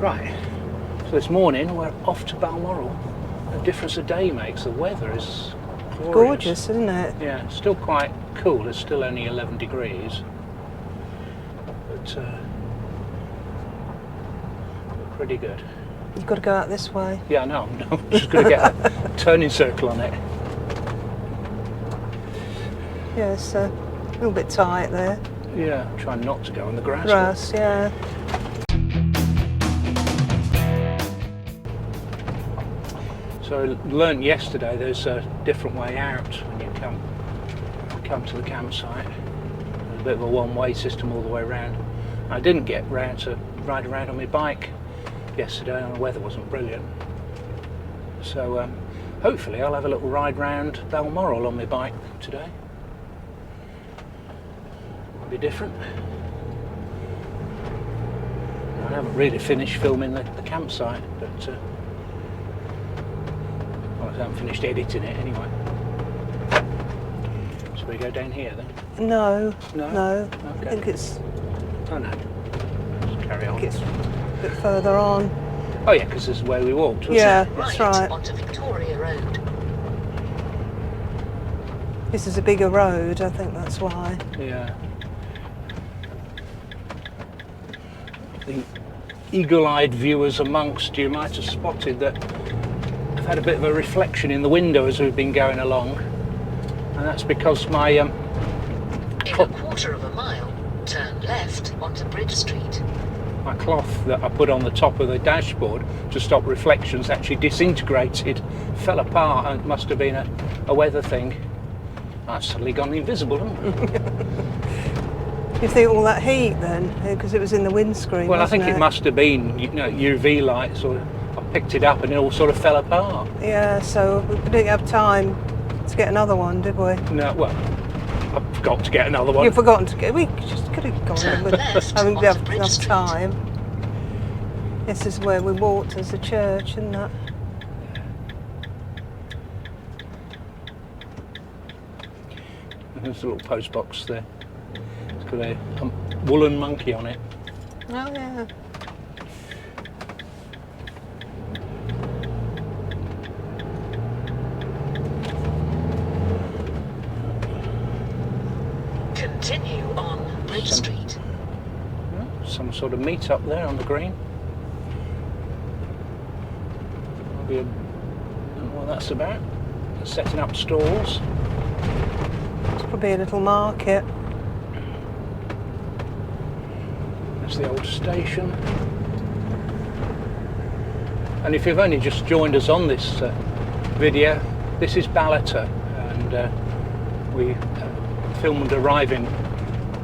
Right, so this morning we're off to Balmoral. The difference a day makes. The weather is glorious. Gorgeous, isn't it? Yeah, still quite cool. It's still only 11 degrees. But pretty good. You've got to go out this way. Yeah, no, I'm just going to get a turning circle on it. Yeah, it's a little bit tight there. Yeah, trying not to go on the grass. Grass, yeah. So I learnt yesterday there's a different way out when you come to the campsite. There's a bit of a one-way system all the way around. I didn't get round to ride around on my bike yesterday, and the weather wasn't brilliant. So hopefully I'll have a little ride round Balmoral on my bike today. Might be different. I haven't really finished filming the campsite, but well, I haven't finished editing it anyway. So we go down here then? No. No? No. Okay. I think it's... Oh no. Just carry on. It's a bit further on. Oh yeah, because this is where we walked, wasn't Yeah, it? that's right. Onto Victoria Road. This is a bigger road, I think that's why. Yeah. The eagle-eyed viewers amongst you might have spotted that I've had a bit of a reflection in the window as we've been going along, and that's because my In a quarter of a mile, turn left onto Bridge Street. my cloth that I put on the top of the dashboard to stop reflections actually disintegrated, fell apart, and it must have been a weather thing. I've suddenly gone invisible, haven't I? You think all that heat then? Because it was in the windscreen, Well, I wasn't think it must have been, you know, UV light, sort of. I picked it up and it all sort of fell apart. Yeah, so we didn't have time to get another one, did we? No, well, I forgot to get another one. You've forgotten to get... We just could have gone Turn with left having onto enough Bridge Street. time. This is where we walked as a church, isn't it? There's a little post box there. It's got a woolen monkey on it. Oh, yeah. Continue on Bridge Street. Some sort of meet up there on the green. Maybe I don't know what that's about. They're setting up stalls. It's probably a little market. That's the old station. And if you've only just joined us on this video, this is Ballater, and we filmed arriving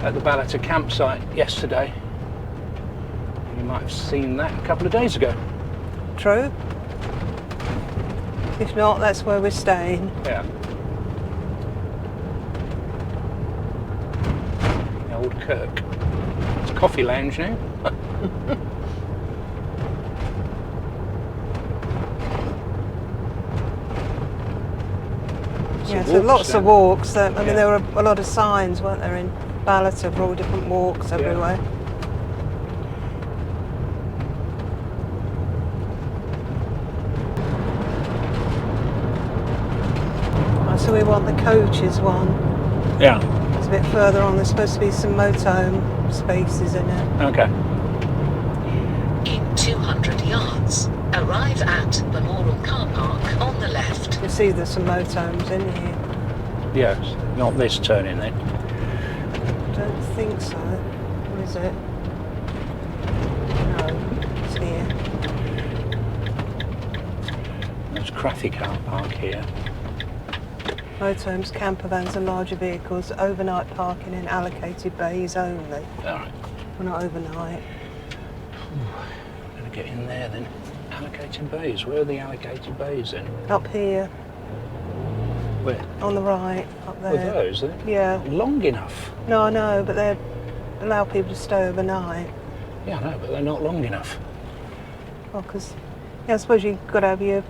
at the Ballater campsite yesterday. You might have seen that a couple of days ago. True. If not, that's where we're staying. Yeah. The old Kirk. It's a coffee lounge now. Yeah, so lots of walks. I mean, Yeah. there were a lot of signs, weren't there, in Ballater for all different walks everywhere. So we want the coaches one. Yeah. It's a bit further on. There's supposed to be some motorhome spaces in it. Okay. In 200 yards, arrive at Balmoral Car Park on the left. You see there's some motorhomes in here. Yes. Not this turning then. I don't think so. Or is it? No, it's here. There's Crathy car park here. Motorhomes, camper vans and larger vehicles, overnight parking in allocated bays only. Alright. Well, not overnight. I'm going to get in there then. Allocated bays. Where are the allocated bays then? Up here, Where? on the right, up Oh, there. those? They're Yeah. long enough. No, I know, but they allow people to stay overnight. Yeah, I know, but they're not long enough. Well, because, yeah, I suppose you've got to have your...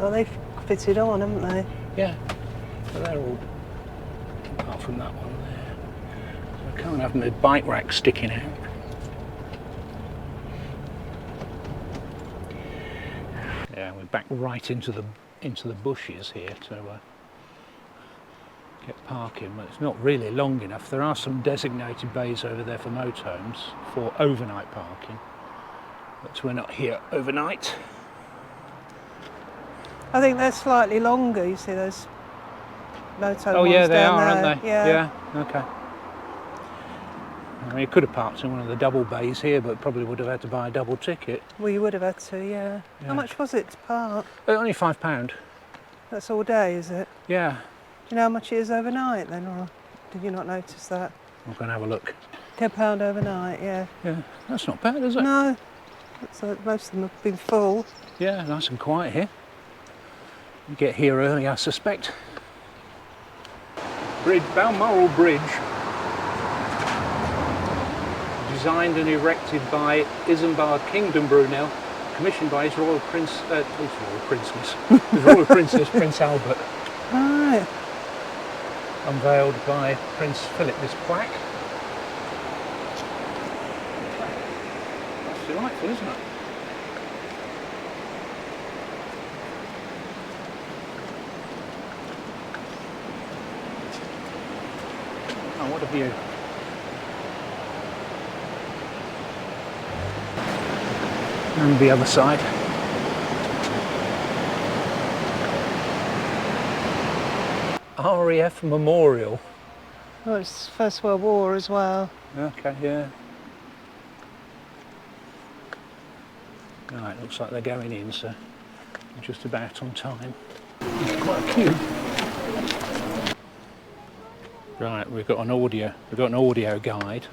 Well, they've fitted on, haven't they? Yeah, but they're all, apart from that one there. So I can't have my bike rack sticking out. Yeah, we're back right into the bushes here to get parking, but it's not really long enough. There are some designated bays over there for motorhomes for overnight parking, but we're not here overnight. I think they're slightly longer, you see those motorhome Oh yeah, ones they down are, there. aren't they? Yeah, okay. I mean, you could have parked in one of the double bays here, but probably would have had to buy a double ticket. Well, you would have had to, yeah. How much was it to park? Only £5. That's all day, is it? Yeah. Do you know how much it is overnight then, or did you not notice that? I'm going to have a look. £10 overnight, yeah. Yeah, that's not bad, is it? No, most of them have been full. Yeah, nice and quiet here. You get here early, I suspect. Balmoral Bridge. Designed and erected by Isambard Kingdom Brunel, commissioned by His Royal Princess Prince Albert. Right. Unveiled by Prince Philip, this plaque. That's delightful, isn't it? Oh, what a view. And the other side. RAF Memorial. Oh, it's First World War as well. Okay, yeah. Right, looks like they're going in, so we're just about on time. It's quite a queue. Right, we've got an audio guide.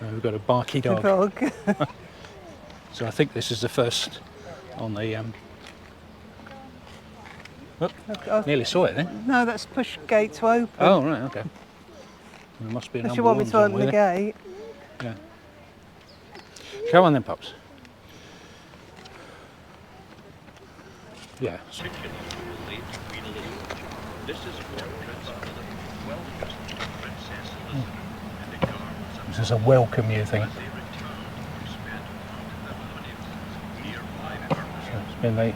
We've got a barky dog. So I think this is the first on the nearly saw it then. No, that's push gate to open. Oh right, okay. There must be a Unless number you want me to open the gate. Yeah. Go on then, Pops. Yeah. This is a welcome you thing. So it's been the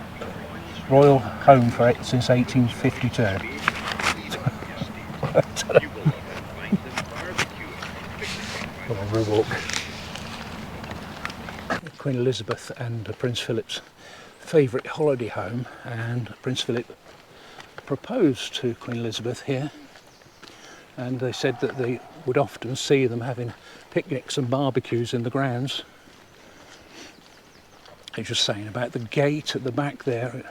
royal home for it since 1852. Come on, we'll walk. Queen Elizabeth and Prince Philip's favourite holiday home, and Prince Philip proposed to Queen Elizabeth here, and they said that they would often see them having picnics and barbecues in the grounds. They're just saying about the gate at the back there,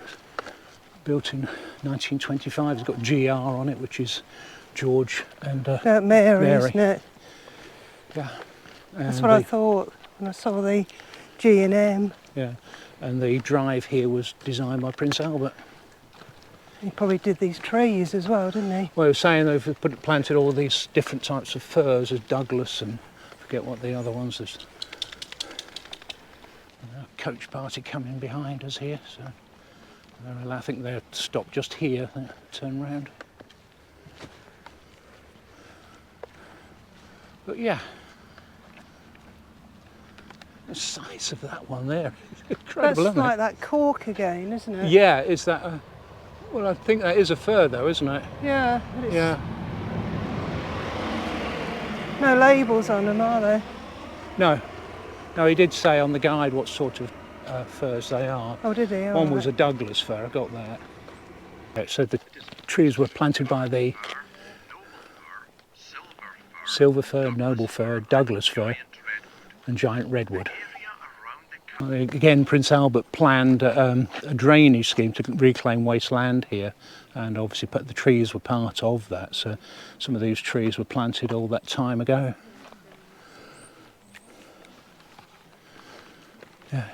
built in 1925. It's got GR on it, which is George and Mary, isn't it? Yeah. That's what I thought when I saw the G&M. Yeah, and the drive here was designed by Prince Albert. He probably did these trees as well, didn't he? Well, he was saying they've planted all these different types of firs, as Douglas and I forget what the other ones. There's a coach party coming behind us here, so I think they're stopped just here, turn round. But yeah, the size of that one there, incredible, That's isn't like it? that cork again, isn't it? Yeah, is that well, I think that is a fir though, isn't it? Yeah. Yeah. No labels on them, are there? No, he did say on the guide what sort of firs they are. Oh, did he? All One right. was a Douglas fir, I got that. It said the trees were planted by the silver fir, noble fir, Douglas fir and giant redwood. Again, Prince Albert planned a drainage scheme to reclaim wasteland here, and obviously the trees were part of that, so some of these trees were planted all that time ago. Yeah.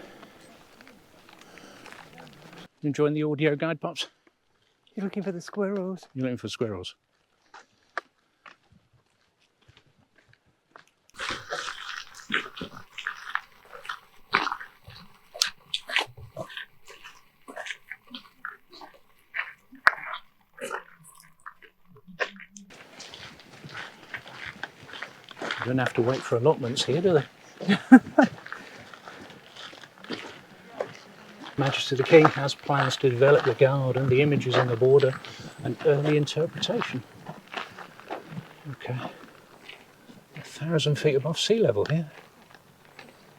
You enjoying the audio guide, Pops? You're looking for the squirrels. You're looking for squirrels? You don't have to wait for allotments here, do they? Majesty the King has plans to develop the garden, the images on the border, and early interpretation. Okay. 1,000 feet above sea level here.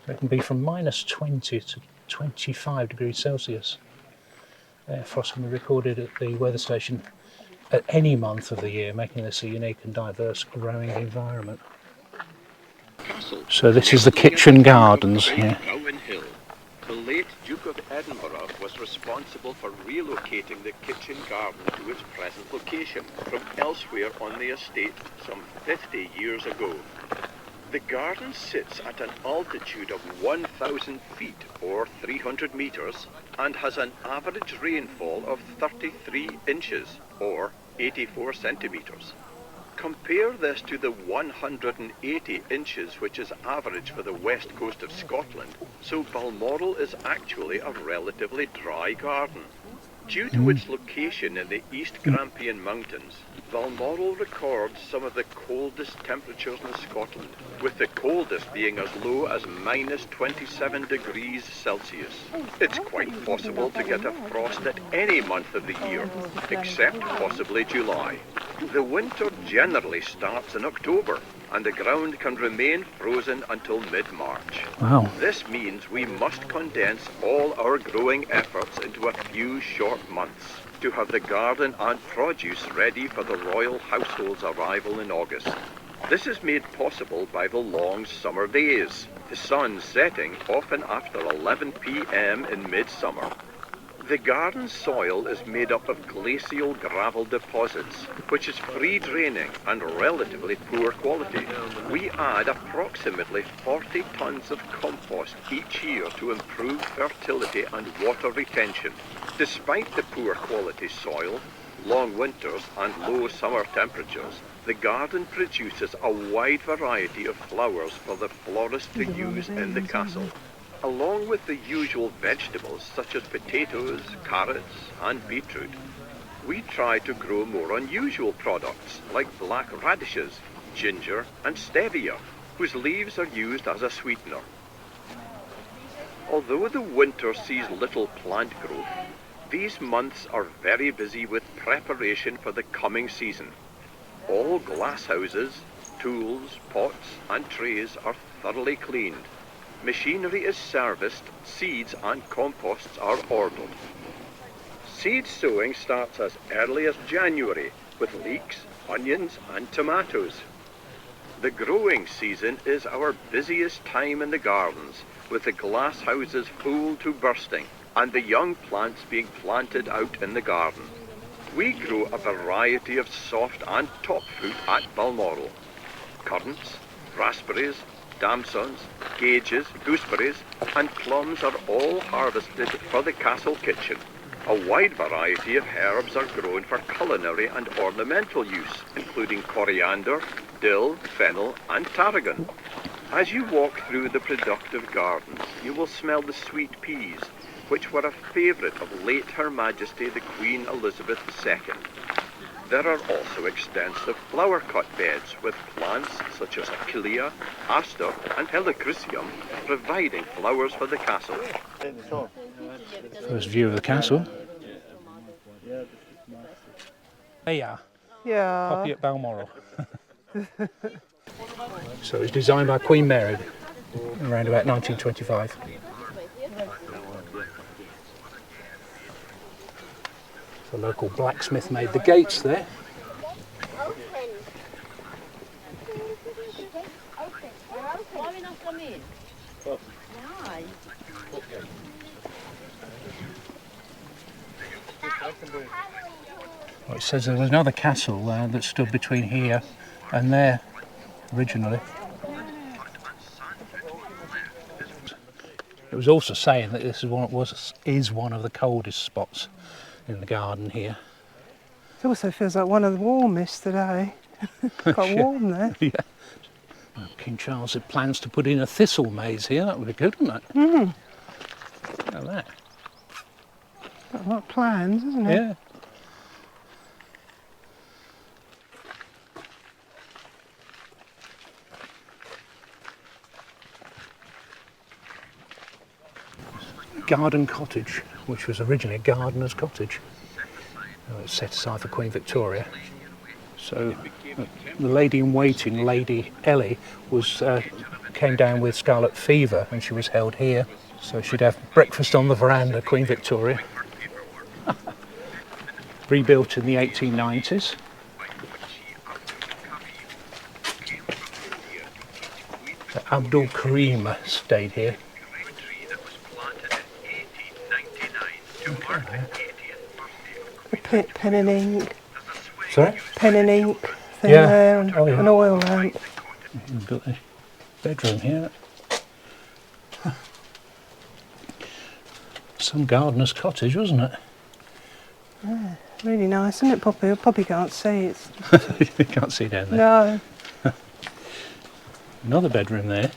So it can be from -20 to 25 degrees Celsius. Frost can be recorded at the weather station at any month of the year, making this a unique and diverse growing environment. So this is the kitchen gardens here. The late Duke of Edinburgh was responsible for relocating the kitchen garden to its present location from elsewhere on the estate some 50 years ago. The garden sits at an altitude of 1,000 feet or 300 metres and has an average rainfall of 33 inches or 84 centimetres. Compare this to the 180 inches which is average for the west coast of Scotland, so Balmoral is actually a relatively dry garden. Due to its location in the East Grampian Mountains, Balmoral records some of the coldest temperatures in Scotland, with the coldest being as low as -27 degrees Celsius. It's quite possible to get a frost at any month of the year, except possibly July. The winter generally starts in October, and the ground can remain frozen until mid-March. Wow. This means we must condense all our growing efforts into a few short months to have the garden and produce ready for the royal household's arrival in August. This is made possible by the long summer days, the sun setting often after 11 p.m. in midsummer. The garden soil is made up of glacial gravel deposits, which is free-draining and relatively poor quality. We add approximately 40 tons of compost each year to improve fertility and water retention. Despite the poor quality soil, long winters and low summer temperatures, the garden produces a wide variety of flowers for the florist to use in the castle, along with the usual vegetables such as potatoes, carrots and beetroot. We try to grow more unusual products like black radishes, ginger and stevia, whose leaves are used as a sweetener. Although the winter sees little plant growth, these months are very busy with preparation for the coming season. All glass houses, tools, pots and trays are thoroughly cleaned. Machinery is serviced, seeds and composts are ordered. Seed sowing starts as early as January with leeks, onions and tomatoes. The growing season is our busiest time in the gardens, with the glass houses full to bursting and the young plants being planted out in the garden. We grow a variety of soft and top fruit at Balmoral. Currants, raspberries, damsons, gages, gooseberries and plums are all harvested for the castle kitchen. A wide variety of herbs are grown for culinary and ornamental use, including coriander, dill, fennel and tarragon. As you walk through the productive gardens, you will smell the sweet peas, which were a favourite of late Her Majesty the Queen Elizabeth II. There are also extensive flower-cut beds with plants such as achillea, aster and helichrysum, providing flowers for the castle. First view of the castle. There you are. Yeah. Poppy at Balmoral. So it was designed by Queen Mary around about 1925. The local blacksmith made the gates there. Well, it says there was another castle that stood between here and there originally. It was also saying that this is one of the coldest spots in the garden here. It also feels like one of the warmest today. Quite warm there. Yeah. Well, King Charles had plans to put in a thistle maze here. That would be good, wouldn't it? Mm. Look at that. Got a lot of plans, isn't it? Yeah. garden cottage, which was originally a gardener's cottage. It was set aside for Queen Victoria. So the lady in waiting, Lady Ellie, came down with scarlet fever and she was held here. So she'd have breakfast on the veranda, Queen Victoria. Rebuilt in the 1890s. Abdul Karim stayed here. The pen and ink. Sorry? Pen and ink thing Yeah. there, and Oh, yeah. an oil lamp. We've got the bedroom here. Some gardener's cottage, wasn't it? Yeah, really nice, isn't it, Poppy? Poppy can't see. It's You can't see down there. no, Another bedroom there.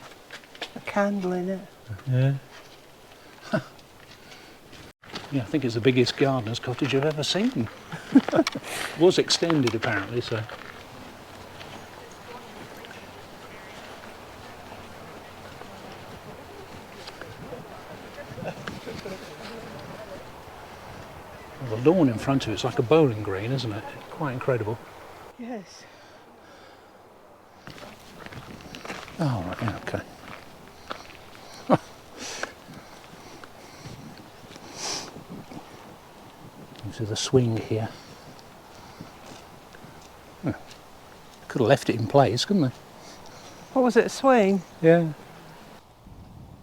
a candle in it. Yeah. Yeah, I think it's the biggest gardener's cottage I've ever seen. It was extended apparently, so. Well, the lawn in front of it's like a bowling green, isn't it? Quite incredible. Yes. Oh, right, yeah, okay. This is a swing here. Could have left it in place, couldn't they? What was it, a swing? Yeah.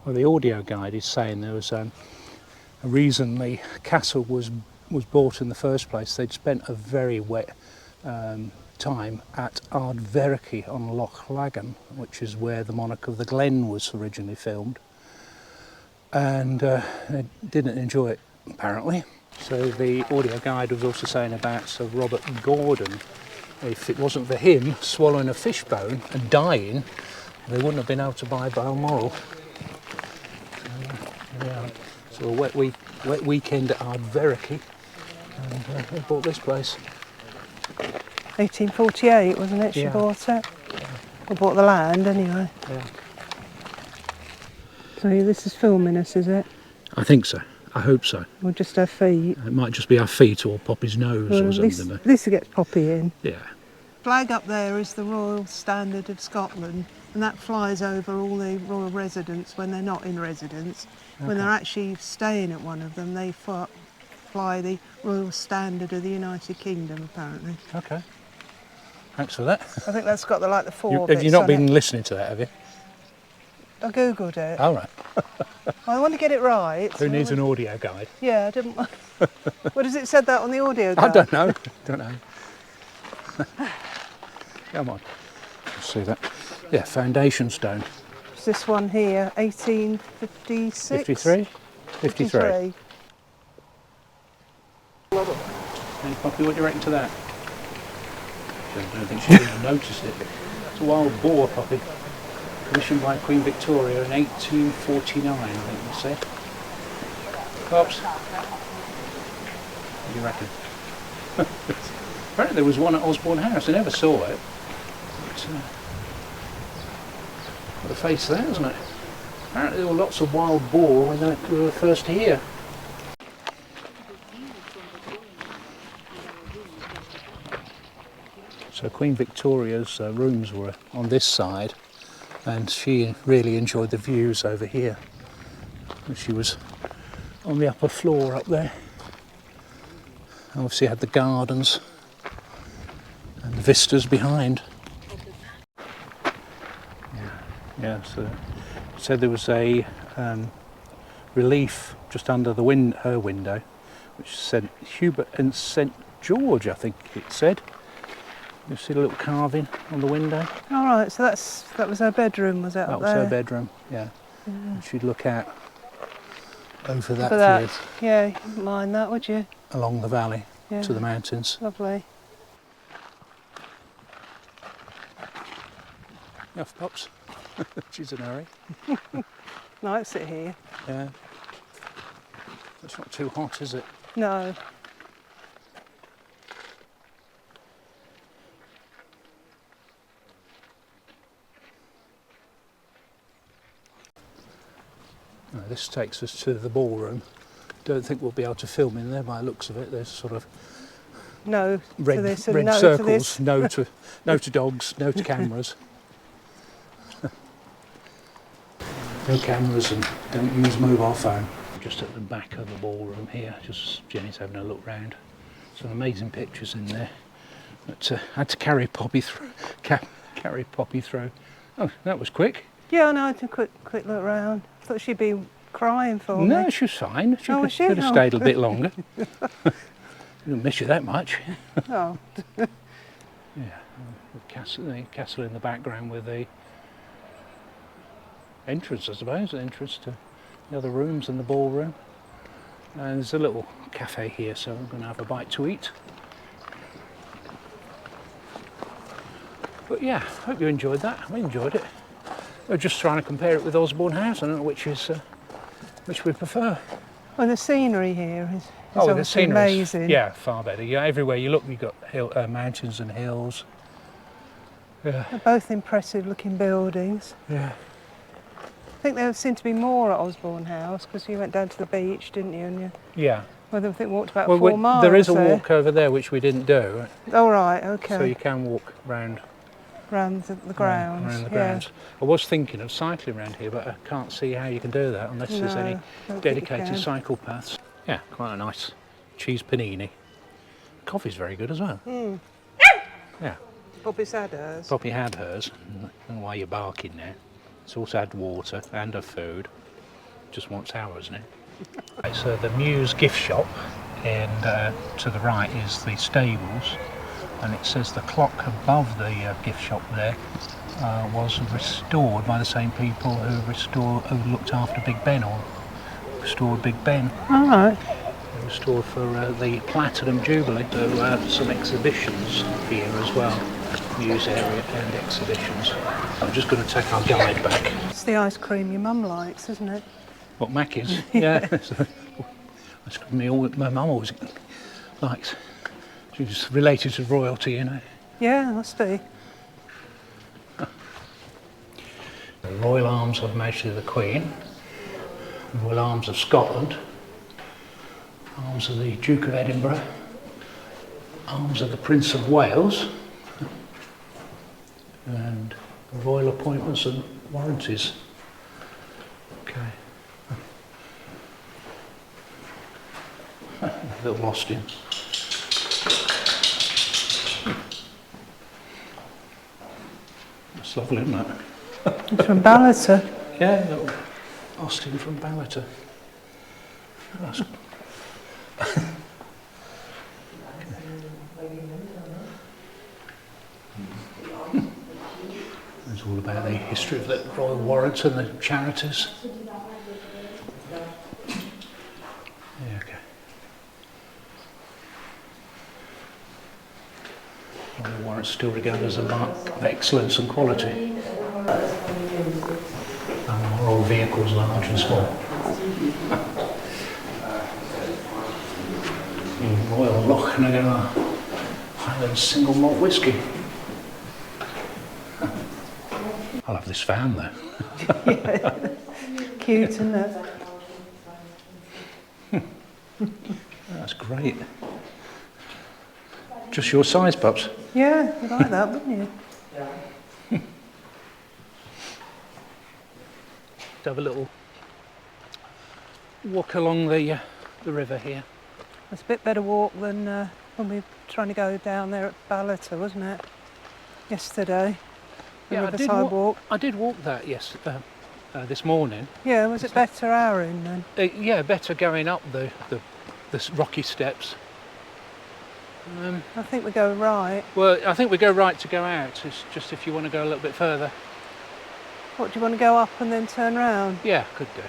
Well, the audio guide is saying there was a reason the castle was bought in the first place. They'd spent a very wet time at Ardverky on Loch Lagan, which is where the Monarch of the Glen was originally filmed, and they didn't enjoy it apparently. So the audio guide was also saying about Sir Robert Gordon. If it wasn't for him swallowing a fishbone and dying, they wouldn't have been able to buy Balmoral. Yeah. So a wet weekend at Ardverky, and they bought this place. 1848, wasn't it? She Yeah. bought it. Or bought the land, anyway. Yeah. So this is filming us, is it? I think so. I hope so. Or just her feet? It might just be our feet or Poppy's nose Well, or at something. least gets Poppy in. Yeah. Flag up there is the Royal Standard of Scotland, and that flies over all the royal residents when they're not in residence. When they're actually staying at one of them, they fly the Royal Standard of the United Kingdom, apparently. Okay. Thanks for that. I think that's got the four Have bits you not on been it. listening to that, have you? I googled it. All right. I want to get it right. Who needs an audio guide? Yeah, I didn't. What does it said that on the audio guide? I don't know. Don't know. Come on. Let's see that. Yeah, foundation stone. Is this one here, 1856? 53? 53. 53. Hey, Poppy, what do you reckon to that? I don't think she even noticed it. It's a wild boar, Poppy. Commissioned by Queen Victoria in 1849, I think they said. Pops, what do you reckon? Apparently there was one at Osborne House. I never saw it. But, got the face there, isn't it? Apparently there were lots of wild boar when they were first here. So Queen Victoria's rooms were on this side, and she really enjoyed the views over here. She was on the upper floor up there. Obviously had the gardens and the vistas behind. Yeah, so said there was a relief just under the her window, which said Hubert and St George, I think it said. You see the little carving on the window? All right, so that was her bedroom, was it? That up was there? her bedroom, yeah. And she'd look out over that, For that, field, yeah, you wouldn't mind that, would you? along the valley Yeah. to the mountains. Lovely. Off, Pops. She's in a hurry. Nice sit here. Yeah. It's not too hot, is it? No. This takes us to the ballroom. Don't think we'll be able to film in there by the looks of it. There's sort of No red, to this and red no circles. to this. No to dogs. No to cameras. No cameras, and don't use mobile phone. Just at the back of the ballroom here. Just Jenny's having a look round. Some amazing pictures in there. But I had to carry Poppy through. Carry Poppy through. Oh, that was quick. Yeah, I know. I had a quick look round. I thought she'd be crying for me. No, she was fine. She Oh, could, she? could have Oh. stayed a bit longer. Didn't miss you that much. Oh, Yeah, the castle in the background with the entrance, I suppose, the entrance to the other rooms and the ballroom. And there's a little cafe here, so I'm going to have a bite to eat. But yeah, hope you enjoyed that. I enjoyed it. We're just trying to compare it with Osborne House. I don't know which we prefer. well, the scenery here is The obviously scenery's, amazing. yeah, far better. Yeah, everywhere you look, you've got mountains and hills. Yeah, They're both impressive looking buildings. yeah. I think there seemed to be more at Osborne House because you went down to the beach, didn't you? And you Yeah. I think walked about Well, 4 miles. there is a there. walk over there which we didn't do, Oh right, okay. so you can walk round Around the grounds. around the yeah. grounds. I was thinking of cycling around here, but I can't see how you can do that unless there's No, any don't think you dedicated can. cycle paths. Yeah, quite a nice cheese panini. Coffee's very good as well. Mm. Yeah, Poppy's had hers. Poppy had hers. I don't know why you're barking now. It's also had water and a food. Just wants ours now. Right, so the Muse gift shop, and to the right is the stables, and it says the clock above the gift shop there was restored by the same people who looked after Big Ben, or restored Big Ben. All right. Restored for the Platinum Jubilee. So some exhibitions here as well, Muse area and exhibitions. I'm just going to take our guide back. It's the ice cream your mum likes, isn't it? What, Mackie's? Yeah. So, that's my mum always likes. She's related to royalty, you know. Yeah, must be. The Royal Arms of Majesty the Queen, Royal Arms of Scotland, Arms of the Duke of Edinburgh, Arms of the Prince of Wales, and Royal Appointments and Warranties. Okay. A little lost in. That's lovely, isn't it? It's from Ballater. Yeah, a little Austin from Ballater. That's It's all about the history of the Royal Warrant and the charities. Yeah, okay. Royal Warrant's still regarded as a mark of excellence and quality. All vehicles, large and small. Royal Lochnagar Highland single malt whisky. I love this van though. Cute, isn't it? That's great. Just your size, pups. Yeah, you'd like that, wouldn't you? Have a little walk along the river here. It's a bit better walk than when we were trying to go down there at Ballater, wasn't it? Yesterday. The Riverside walk. I did walk that this morning. Yeah, was it better our end then? Yeah, better going up the rocky steps. I think we go right. Well, I think we go right to go out. It's just if you want to go a little bit further. What, do you want to go up and then turn round? Yeah, could do.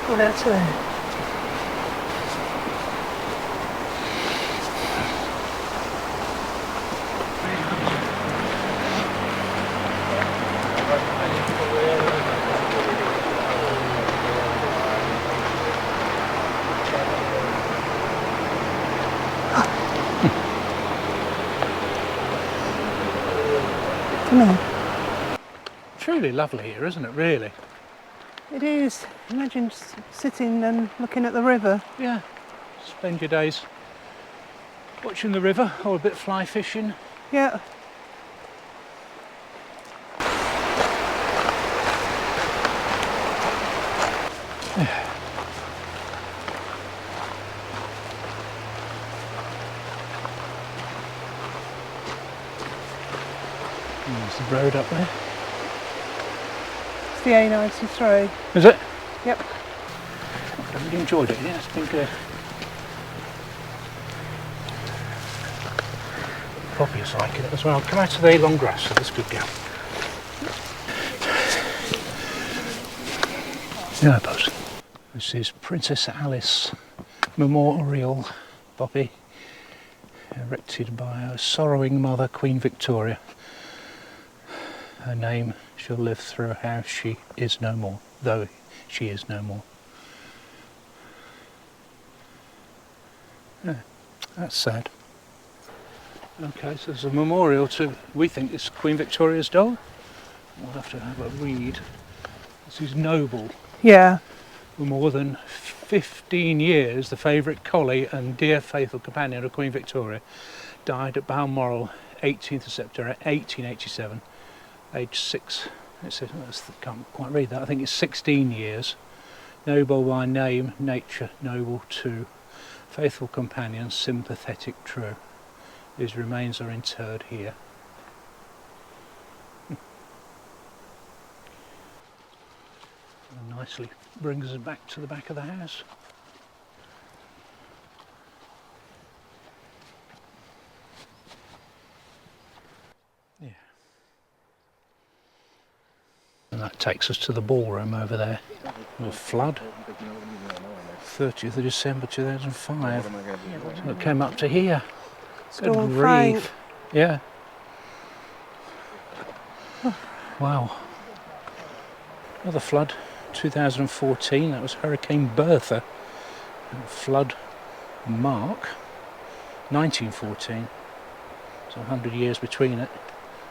Oh, that's there. Come here. Truly lovely here, isn't it, really? It is. Imagine sitting and looking at the river. Yeah. Spend your days watching the river or a bit fly fishing. Yeah. There's the road up there. It's the A93. Is it? Yep. I really enjoyed it, yeah, it's been good. Poppy's liking it as well. Come out to the long grass, so that's good girl. Yeah, Buzz. This is Princess Alice Memorial, Poppy, erected by her sorrowing mother, Queen Victoria. Her name shall live through how she is no more, though she is no more. Yeah, that's sad. Okay, so there's a memorial to, we think it's Queen Victoria's dog. We'll have to have a read. This is Noble. Yeah. For more than 15 years, the favourite collie and dear faithful companion of Queen Victoria died at Balmoral, 18th of September 1887, aged 6. It says, I can't quite read that, I think it's 16 years. Noble by name, nature noble too, faithful companion, sympathetic true. His remains are interred here. And nicely brings us back to the back of the house. Yeah. And that takes us to the ballroom over there. The flood. 30th of December 2005. So it came up to here. Storm Good Frank. grief. Yeah. Wow. Another flood, 2014, that was Hurricane Bertha. And flood mark, 1914. So 100 years between it.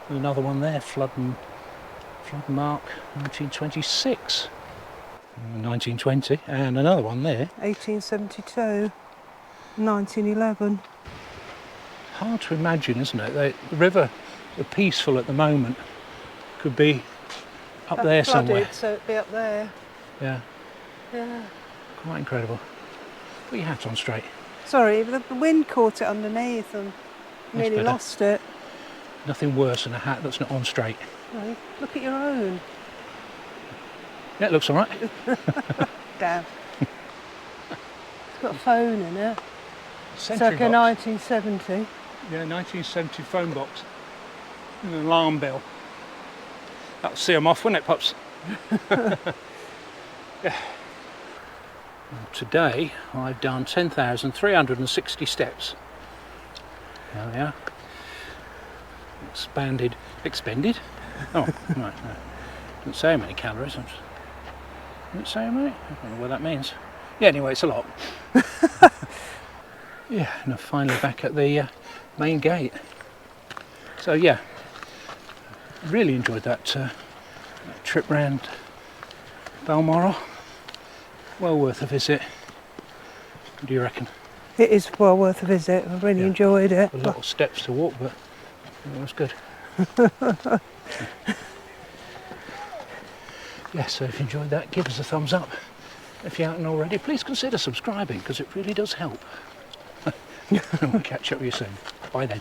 And another one there, flood mark, 1926. 1920, and another one there. 1872. 1911. Hard to imagine, isn't it? The river, are peaceful at the moment, could be up there Flooded, somewhere. so it'd be up there. Yeah, Yeah. quite incredible. Put your hat on straight. Sorry, the wind caught it underneath and nearly better. lost it. Nothing worse than a hat that's not on straight. No, look at your own. Yeah, it looks all right. Damn. It's got a phone in it. Sentry Circa box. 1970. Yeah, 1970 phone box. And an alarm bell. That'll see them off, wouldn't it, pups? Yeah. Well, today I've done 10,360 steps. There we are. Expended? Oh, right, no. Didn't say how many calories. Didn't say how many? I don't know what that means. Yeah, anyway, it's a lot. Yeah, and I'm finally back at the main gate. So yeah, really enjoyed that trip round Balmoral. Well worth a visit. What do you reckon? It is well worth a visit. I really Yeah. enjoyed it. A lot of steps to walk, but it was good. Yeah, so if you enjoyed that, give us a thumbs up. If you haven't already, please consider subscribing because it really does help. We'll catch up with you soon. Bye then.